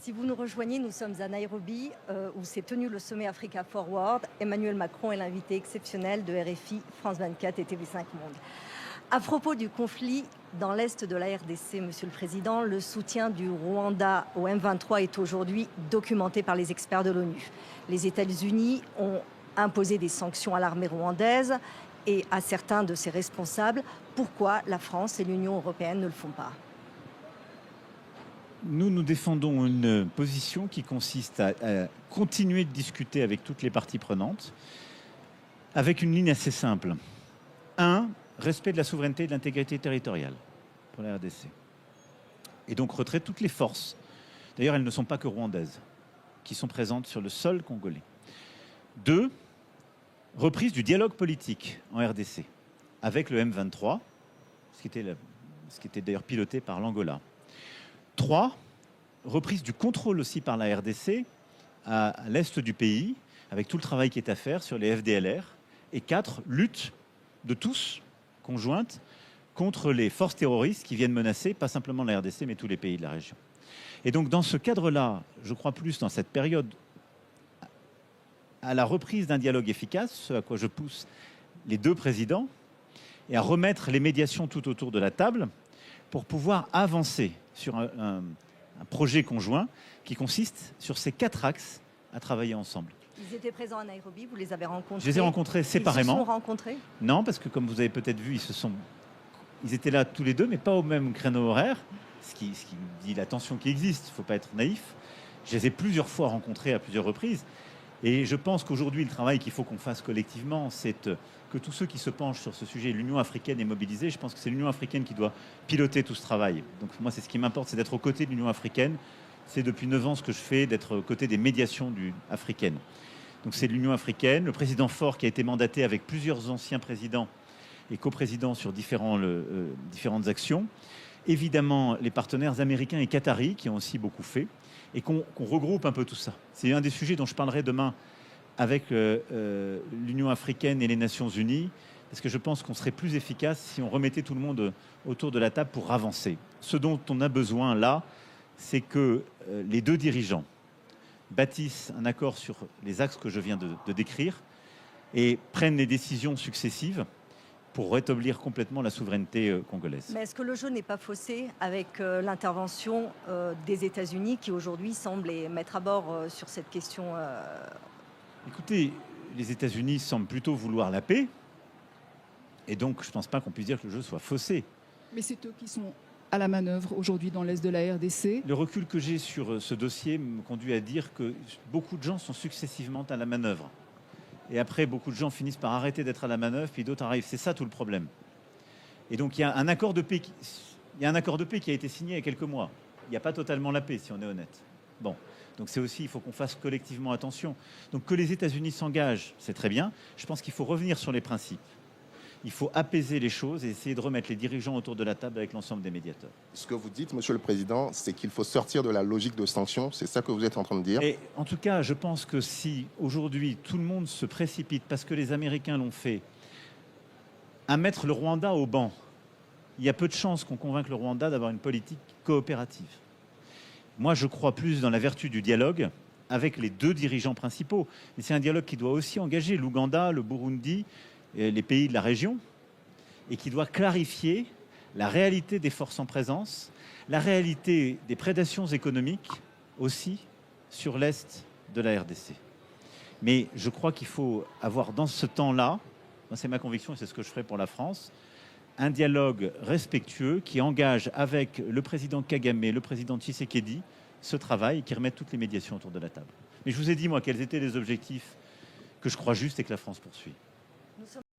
Si vous nous rejoignez, nous sommes à Nairobi, où s'est tenu le sommet Africa Forward. Emmanuel Macron est l'invité exceptionnel de RFI, France 24 et TV5 Monde. À propos du conflit dans l'est de la RDC, Monsieur le Président, le soutien du Rwanda au M23 est aujourd'hui documenté par les experts de l'ONU. Les États-Unis ont imposé des sanctions à l'armée rwandaise et à certains de ses responsables. Pourquoi la France et l'Union européenne ne le font pas ? Nous défendons une position qui consiste à continuer de discuter avec toutes les parties prenantes, avec une ligne assez simple. 1, respect de la souveraineté et de l'intégrité territoriale pour la RDC. Et donc retrait de toutes les forces. D'ailleurs, elles ne sont pas que rwandaises, qui sont présentes sur le sol congolais. 2, reprise du dialogue politique en RDC, avec le M23, ce qui était d'ailleurs piloté par l'Angola. 3, reprise du contrôle aussi par la RDC à l'est du pays, avec tout le travail qui est à faire sur les FDLR. Et 4, lutte de tous, conjointe, contre les forces terroristes qui viennent menacer, pas simplement la RDC, mais tous les pays de la région. Et donc dans ce cadre-là, je crois plus dans cette période à la reprise d'un dialogue efficace, ce à quoi je pousse les deux présidents, et à remettre les médiations tout autour de la table pour pouvoir avancer sur un projet conjoint qui consiste sur ces 4 axes à travailler ensemble. Ils étaient présents à Nairobi, vous les avez rencontrés? Je les ai rencontrés séparément. Ils se sont rencontrés? Non, parce que comme vous avez peut-être vu, ils étaient là tous les deux, mais pas au même créneau horaire, ce qui dit la tension qui existe, il ne faut pas être naïf. Je les ai plusieurs fois rencontrés à plusieurs reprises. Et je pense qu'aujourd'hui, le travail qu'il faut qu'on fasse collectivement, c'est que tous ceux qui se penchent sur ce sujet, l'Union africaine est mobilisée. Je pense que c'est l'Union africaine qui doit piloter tout ce travail. Donc moi, c'est ce qui m'importe, c'est d'être aux côtés de l'Union africaine. C'est depuis 9 ans ce que je fais, d'être aux côtés des médiations africaines. Donc c'est l'Union africaine, le président Faure qui a été mandaté avec plusieurs anciens présidents et coprésidents sur différentes actions. Évidemment, les partenaires américains et qataris qui ont aussi beaucoup fait. Et qu'on regroupe un peu tout ça. C'est un des sujets dont je parlerai demain avec l'Union africaine et les Nations unies, parce que je pense qu'on serait plus efficace si on remettait tout le monde autour de la table pour avancer. Ce dont on a besoin là, c'est que les deux dirigeants bâtissent un accord sur les axes que je viens de décrire et prennent les décisions successives pour rétablir complètement la souveraineté congolaise. Mais est-ce que le jeu n'est pas faussé avec l'intervention des États-Unis qui aujourd'hui semblent les mettre à bord sur cette question Écoutez, les États-Unis semblent plutôt vouloir la paix. Et donc, je ne pense pas qu'on puisse dire que le jeu soit faussé. Mais c'est eux qui sont à la manœuvre aujourd'hui dans l'est de la RDC. Le recul que j'ai sur ce dossier me conduit à dire que beaucoup de gens sont successivement à la manœuvre. Et après, beaucoup de gens finissent par arrêter d'être à la manœuvre, puis d'autres arrivent. C'est ça tout le problème. Et donc, il y a un accord de paix qui a été signé il y a quelques mois. Il n'y a pas totalement la paix, si on est honnête. Bon, donc c'est aussi, il faut qu'on fasse collectivement attention. Donc que les États-Unis s'engagent, c'est très bien. Je pense qu'il faut revenir sur les principes. Il faut apaiser les choses et essayer de remettre les dirigeants autour de la table avec l'ensemble des médiateurs. Ce que vous dites, Monsieur le Président, c'est qu'il faut sortir de la logique de sanctions. C'est ça que vous êtes en train de dire. Et en tout cas, je pense que si aujourd'hui tout le monde se précipite, parce que les Américains l'ont fait, à mettre le Rwanda au banc, il y a peu de chances qu'on convainque le Rwanda d'avoir une politique coopérative. Moi, je crois plus dans la vertu du dialogue avec les deux dirigeants principaux. Et c'est un dialogue qui doit aussi engager l'Ouganda, le Burundi, les pays de la région, et qui doit clarifier la réalité des forces en présence, la réalité des prédations économiques aussi sur l'est de la RDC. Mais je crois qu'il faut avoir dans ce temps-là, c'est ma conviction et c'est ce que je ferai pour la France, un dialogue respectueux qui engage avec le président Kagame, le président Tshisekedi, ce travail et qui remette toutes les médiations autour de la table. Mais je vous ai dit, moi, quels étaient les objectifs que je crois justes et que la France poursuit.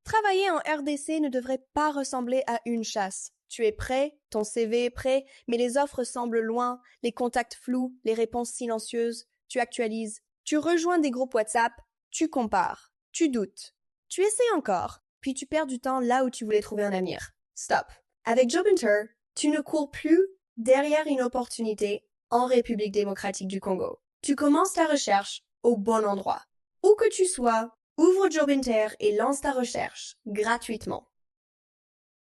Travailler en RDC ne devrait pas ressembler à une chasse. Tu es prêt, ton CV est prêt, mais les offres semblent loin, les contacts flous, les réponses silencieuses. Tu actualises, tu rejoins des groupes WhatsApp, tu compares, tu doutes. Tu essaies encore, puis tu perds du temps là où tu voulais trouver un avenir. Stop. Avec Jobinter, tu ne cours plus derrière une opportunité en République démocratique du Congo. Tu commences ta recherche au bon endroit. Où que tu sois, ouvre Jobinter et lance ta recherche gratuitement.